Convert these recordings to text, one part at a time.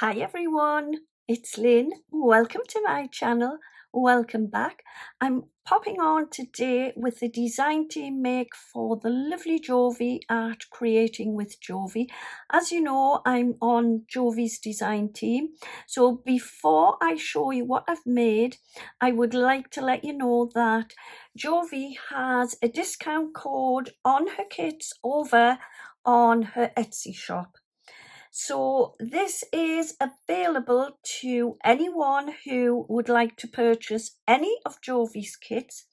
Hi everyone, it's Lynn. Welcome to my channel. Welcome back. I'm popping on today with the design team make for the lovely Jovi at Creating with Jovi. As you know, I'm on Jovi's design team. So before I show you what I've made, I would like to let you know that Jovi has a discount code on her kits over on her Etsy shop. So this is available to anyone who would like to purchase any of Jovi's kits.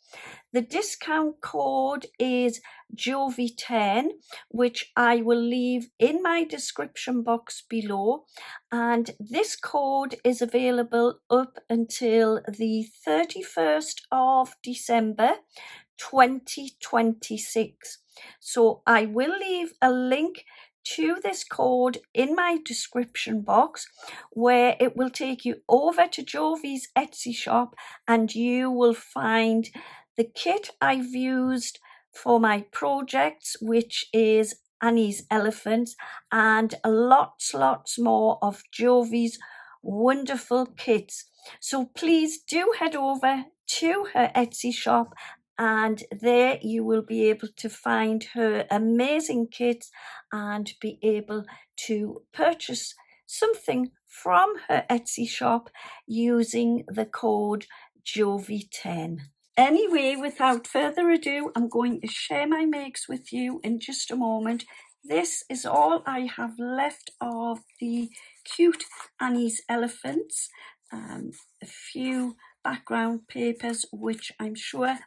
The discount code is Jovi10, which I will leave in my description box below. And this code is available up until the 31st of December 2026. So I will leave a link to this code in my description box, where it will take you over to Jovi's Etsy shop and you will find the kit I've used for my projects, which is Annie's elephant, and lots more of Jovi's wonderful kits. So please do head over to her Etsy shop, and there you will be able to find her amazing kits and be able to purchase something from her Etsy shop using the code Jovi10. Anyway, without further ado, I'm going to share my makes with you in just a moment. This is all I have left of the cute Annie's elephants. A few background papers, which I'm sure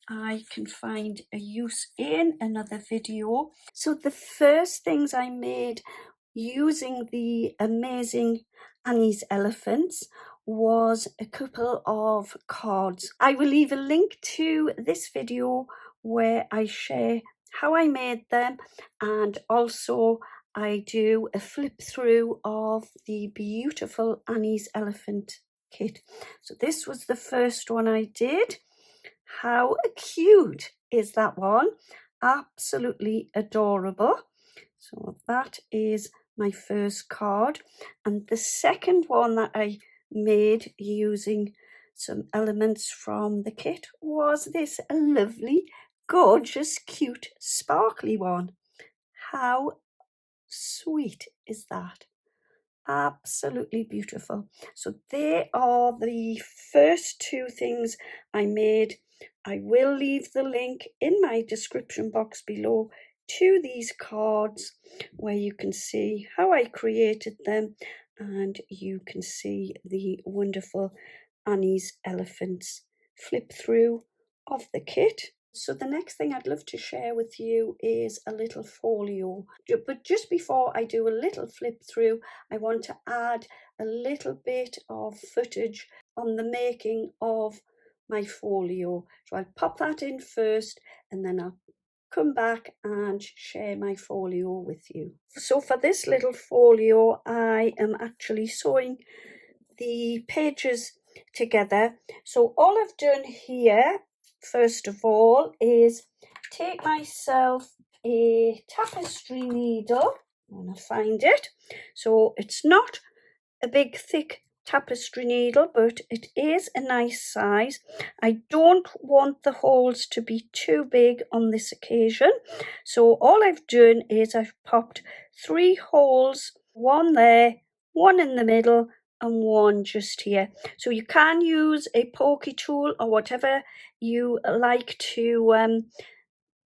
I can find a use in another video. So the first things I made using the amazing Annie's elephants was a couple of cards. I will leave a link to this video where I share how I made them, and also I do a flip through of the beautiful Annie's elephant kit. So this was the first one I did. How cute is that one? Absolutely adorable. So that is my first card. And the second one that I made using some elements from the kit was this lovely, gorgeous, cute, sparkly one. How sweet is that? Absolutely beautiful. So they are the first two things I made. I will leave the link in my description box below to these cards, where you can see how I created them, and you can see the wonderful Annie's elephants flip through of the kit. So the next thing I'd love to share with you is a little folio. But just before I do a little flip through, I want to add a little bit of footage on the making of my folio. So I'll pop that in first, and then I'll come back and share my folio with you. So for this little folio, I am actually sewing the pages together. So all I've done here, first of all, is take myself a tapestry needle, and I'll find it. So it's not a big thick tapestry needle, but it is a nice size. I don't want the holes to be too big on this occasion, so all I've done is I've popped 3 holes, one there, one in the middle, and one just here. So you can use a pokey tool or whatever you like to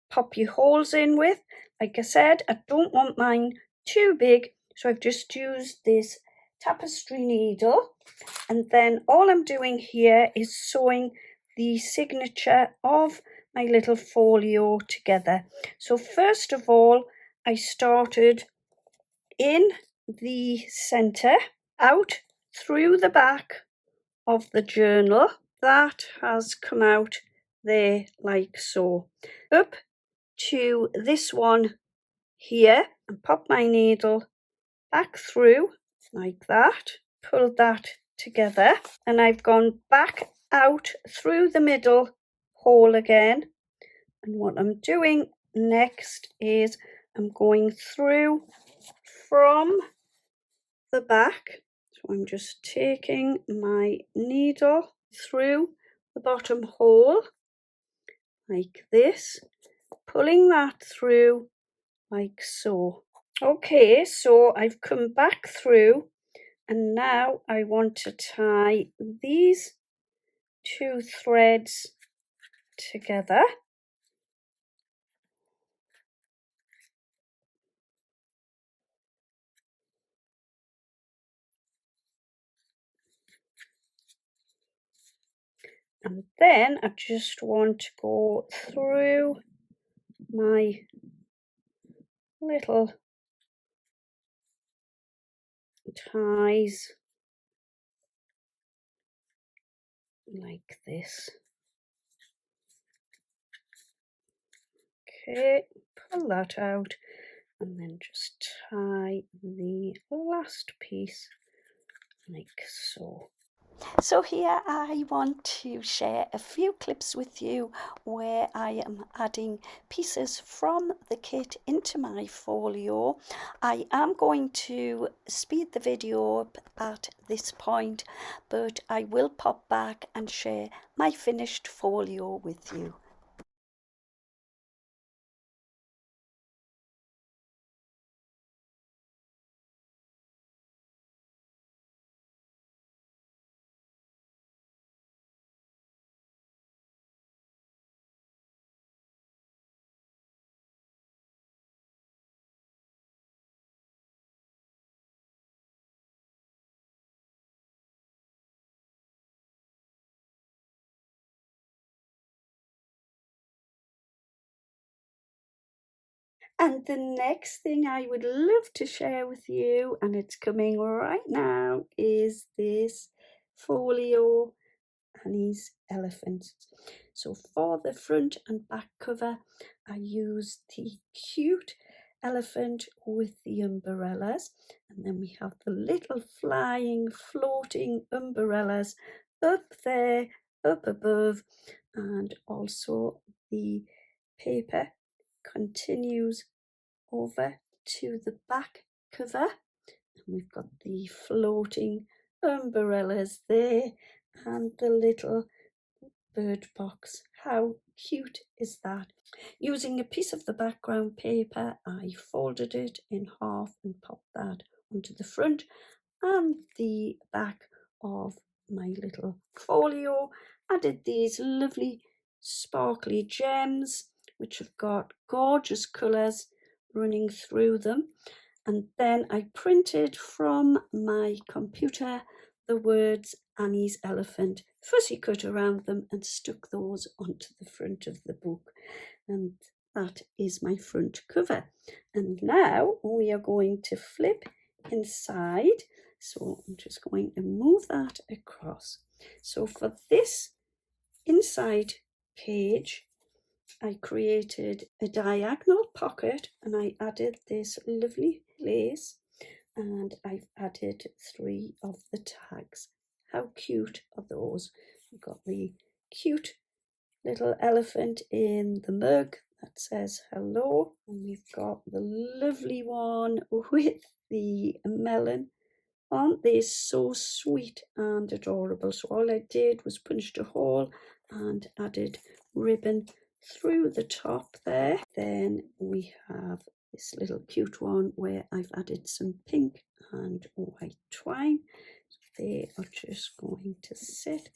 pop your holes in with. Like I said, I don't want mine too big, so I've just used this tapestry needle, and then all I'm doing here is sewing the signature of my little folio together. So first of all, I started in the center, out through the back of the journal. That has come out there like so, up to this one here, and pop my needle back through like that, pull that together, and I've gone back out through the middle hole again. And what I'm doing next is I'm going through from the back, So I'm just taking my needle through the bottom hole like this, pulling that through like so. Okay, so I've come back through, and now I want to tie these two threads together. And then I just want to go through my little ties like this. Okay, pull that out and then just tie the last piece like so. So here I want to share a few clips with you where I am adding pieces from the kit into my folio. I am going to speed the video up at this point, but I will pop back and share my finished folio with you. And the next thing I would love to share with you, and it's coming right now, is this folio Enis elephant. So for the front and back cover, I used the cute elephant with the umbrellas, and then we have the little flying, floating umbrellas up there, up above, and also the paper continues over to the back cover, and we've got the floating umbrellas there and the little bird box. How cute is that? Using a piece of the background paper, I folded it in half and popped that onto the front and the back of my little folio. Added these lovely sparkly gems, which have got gorgeous colours running through them. And then I printed from my computer the words Annie's elephant, fussy cut around them and stuck those onto the front of the book. And that is my front cover. And now we are going to flip inside. So I'm just going to move that across. So for this inside page, I created a diagonal pocket and I added this lovely lace, and I've added 3 of the tags. How cute are those? We've got the cute little elephant in the mug that says hello, and we've got the lovely one with the melon. Aren't they so sweet and adorable? So all I did was punched a hole and added ribbon through the top there. Then we have this little cute one where I've added some pink and white twine. So they are just going to sit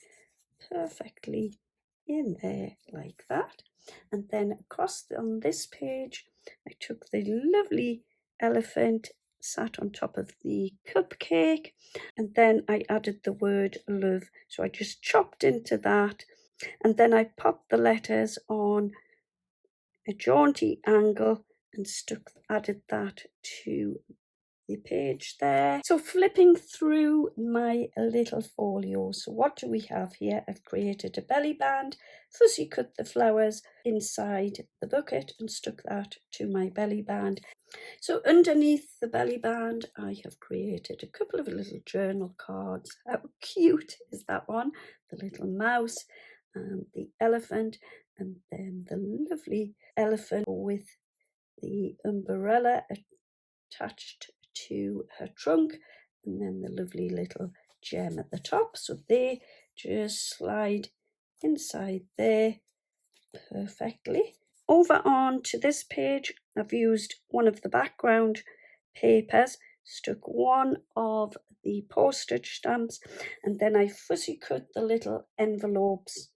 perfectly in there like that. And then across on this page, I took the lovely elephant, sat on top of the cupcake, and then I added the word love. So I just chopped into that, and then I popped the letters on a jaunty angle and added that to the page there. So flipping through my little folio, so what do we have here? I've created a belly band, fussy cut the flowers inside the bucket and stuck that to my belly band. So underneath the belly band, I have created a couple of little journal cards. How cute is that one? The little mouse and the elephant, and then the lovely elephant with the umbrella attached to her trunk, and then the lovely little gem at the top. So they just slide inside there perfectly. Over on to this page, I've used one of the background papers, stuck one of the postage stamps, and then I fussy cut the little envelopes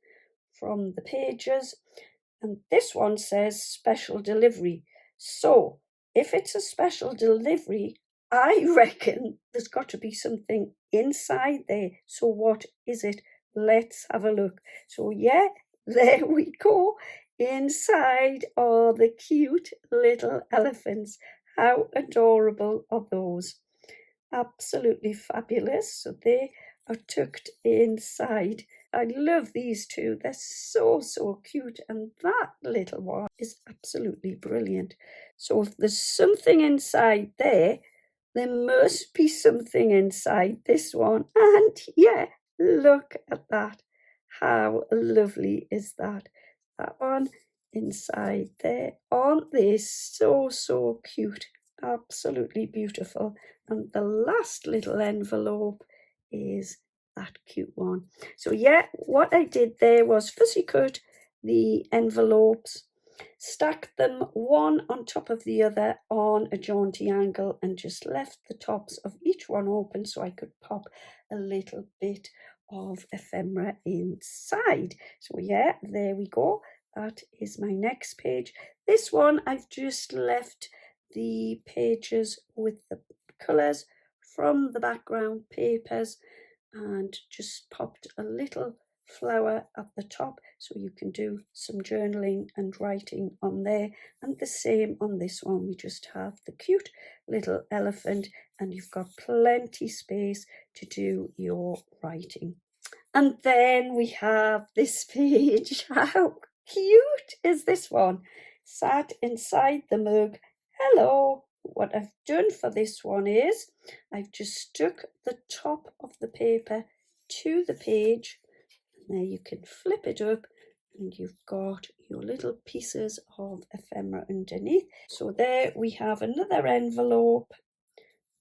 from the pages. And this one says special delivery. So if it's a special delivery, I reckon there's got to be something inside there. So what is it? Let's have a look. So yeah, there we go. Inside are the cute little elephants. How adorable are those? Absolutely fabulous. So they are tucked inside. I love these two. They're so, so cute. And that little one is absolutely brilliant. So if there's something inside there, there must be something inside this one. And yeah, look at that. How lovely is that? That one inside there. Aren't they so, so cute? Absolutely beautiful. And the last little envelope is that cute one. So yeah, what I did there was fussy cut the envelopes, stacked them one on top of the other on a jaunty angle, and just left the tops of each one open so I could pop a little bit of ephemera inside. So yeah, there we go. That is my next page. This one I've just left the pages with the colours from the background papers and just popped a little flower at the top so you can do some journaling and writing on there. And the same on this one, we just have the cute little elephant and you've got plenty space to do your writing. And then we have this page. How cute is this one? Sat inside the mug. Hello. What I've done for this one is I've just stuck the top of the paper to the page. And there you can flip it up and you've got your little pieces of ephemera underneath. So there we have another envelope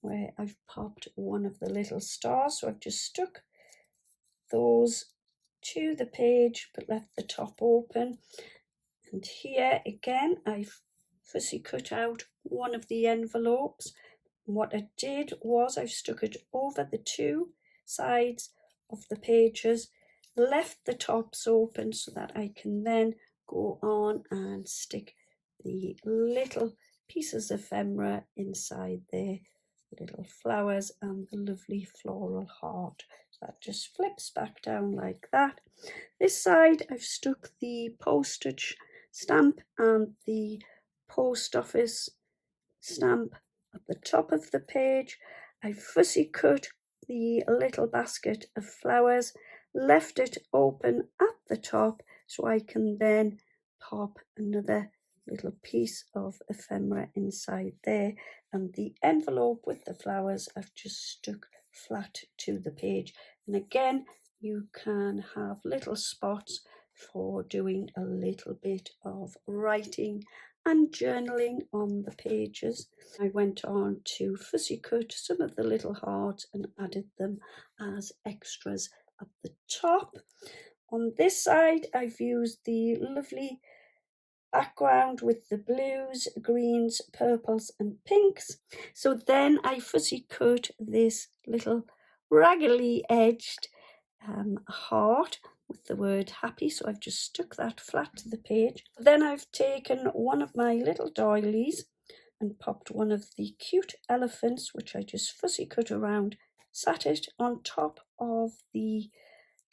where I've popped one of the little stars. So I've just stuck those to the page but left the top open. And here again I've fussy cut out one of the envelopes. And what I did was I've stuck it over the two sides of the pages, left the tops open so that I can then go on and stick the little pieces of ephemera inside there, little flowers and the lovely floral heart. So that just flips back down like that. This side I've stuck the postage stamp and the post office stamp at the top of the page. I fussy cut the little basket of flowers, left it open at the top so I can then pop another little piece of ephemera inside there, and the envelope with the flowers I've just stuck flat to the page. And again, you can have little spots for doing a little bit of writing and journaling on the pages. I went on to fussy cut some of the little hearts and added them as extras at the top. On this side, I've used the lovely background with the blues, greens, purples and pinks. So then I fussy cut this little raggedy edged heart with the word happy, so I've just stuck that flat to the page. Then I've taken one of my little doilies and popped one of the cute elephants, which I just fussy cut around, sat it on top of the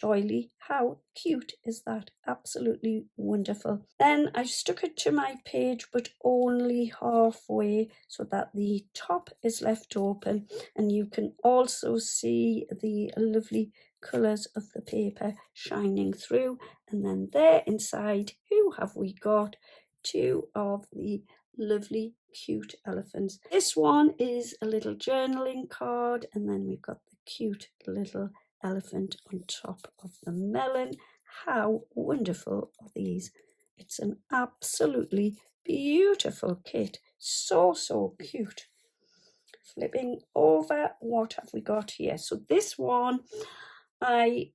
doily. How cute is that? Absolutely wonderful. Then I've stuck it to my page, but only halfway so that the top is left open, and you can also see the lovely colours of the paper shining through. And then there inside, who have we got? Two of the lovely cute elephants. This one is a little journaling card, and then we've got the cute little elephant on top of the melon. How wonderful are these? It's an absolutely beautiful kit. So, so cute. flipping over, what have we got here? So this one, I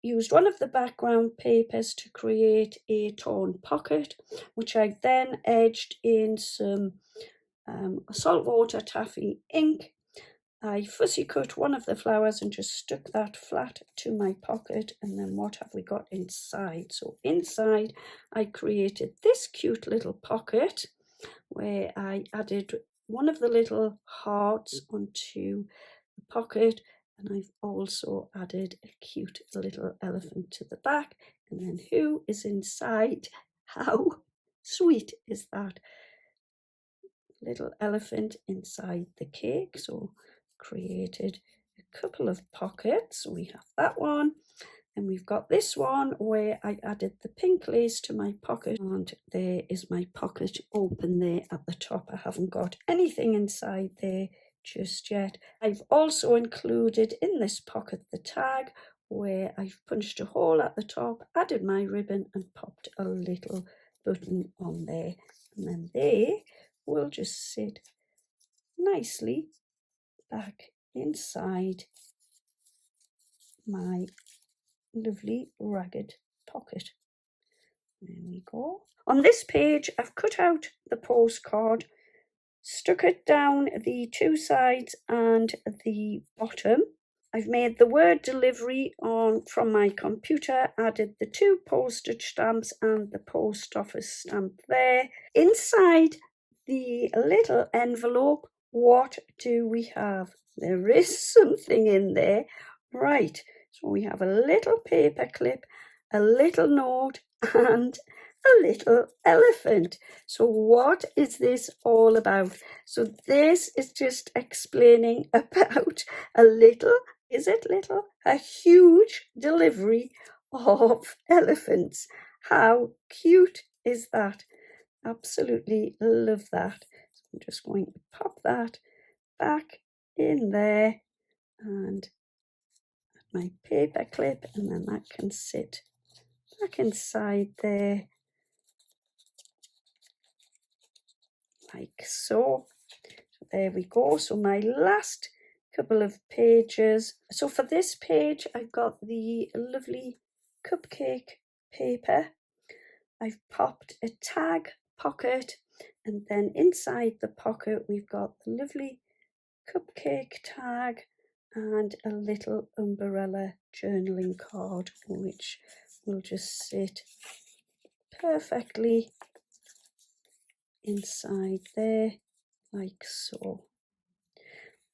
used one of the background papers to create a torn pocket, which I then edged in some saltwater taffy ink. I fussy cut one of the flowers and just stuck that flat to my pocket. And then what have we got inside? So inside I created this cute little pocket where I added one of the little hearts onto the pocket, and I've also added a cute little elephant to the back. And then who is inside? How sweet is that? Little elephant inside the cake. So created a couple of pockets. We have that one, and we've got this one where I added the pink lace to my pocket, and there is my pocket open there at the top. I haven't got anything inside there just yet. I've also included in this pocket the tag where I've punched a hole at the top, added my ribbon and popped a little button on there, and then they will just sit nicely back inside my lovely ragged pocket. There we go. On this page, I've cut out the postcard, stuck it down the two sides and the bottom. I've made the word delivery on from my computer, added the two postage stamps and the post office stamp there. Inside the little envelope, what do we have? There is something in there. Right, so we have a little paper clip, a little note and a little elephant. So what is this all about? So this is just explaining about a little, is it little? A huge delivery of elephants. How cute is that? Absolutely love that. So I'm just going to pop that back in there and my paper clip, and then that can sit back inside there like so. So there we go. So my last couple of pages. So for this page, I've got the lovely cupcake paper. I've popped a tag pocket, and then inside the pocket we've got the lovely cupcake tag and a little umbrella journaling card, which will just sit perfectly inside there like so.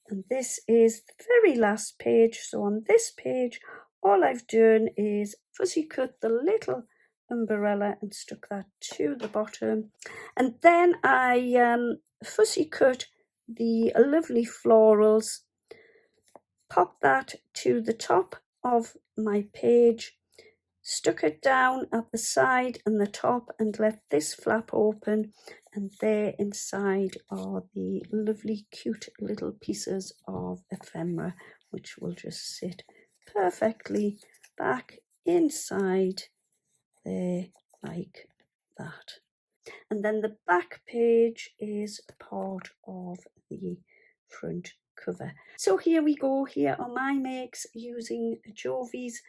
And this is the very last page. So on this page, all I've done is fussy cut the little umbrella and stuck that to the bottom, and then I fussy cut the lovely florals, popped that to the top of my page, stuck it down at the side and the top and left this flap open, and there inside are the lovely cute little pieces of ephemera, which will just sit perfectly back inside there like that. And then the back page is part of the front cover. So here we go. Here are my makes using Jovi's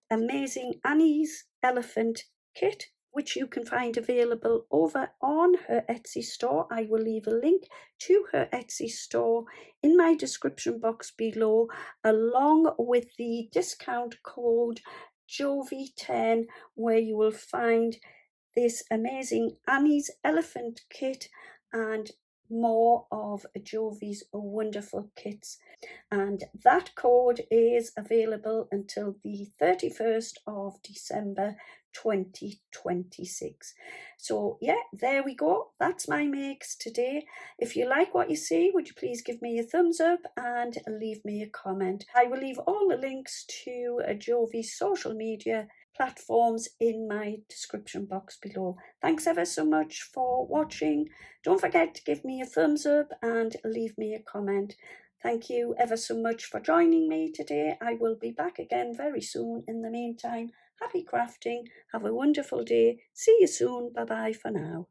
amazing Enis elephant kit, which you can find available over on her Etsy store. I will leave a link to her Etsy store in my description box below, along with the discount code Jovi10, where you will find this amazing Enis elephant kit and more of Jovi's wonderful kits. And that code is available until the 31st of December 2026. So yeah, there we go. That's my makes today. If you like what you see, would you please give me a thumbs up and leave me a comment. I will leave all the links to Jovi's social media platforms in my description box below. Thanks ever so much for watching. Don't forget to give me a thumbs up and leave me a comment. Thank you ever so much for joining me today. I will be back again very soon. In the meantime, happy crafting. Have a wonderful day. See you soon. Bye bye for now.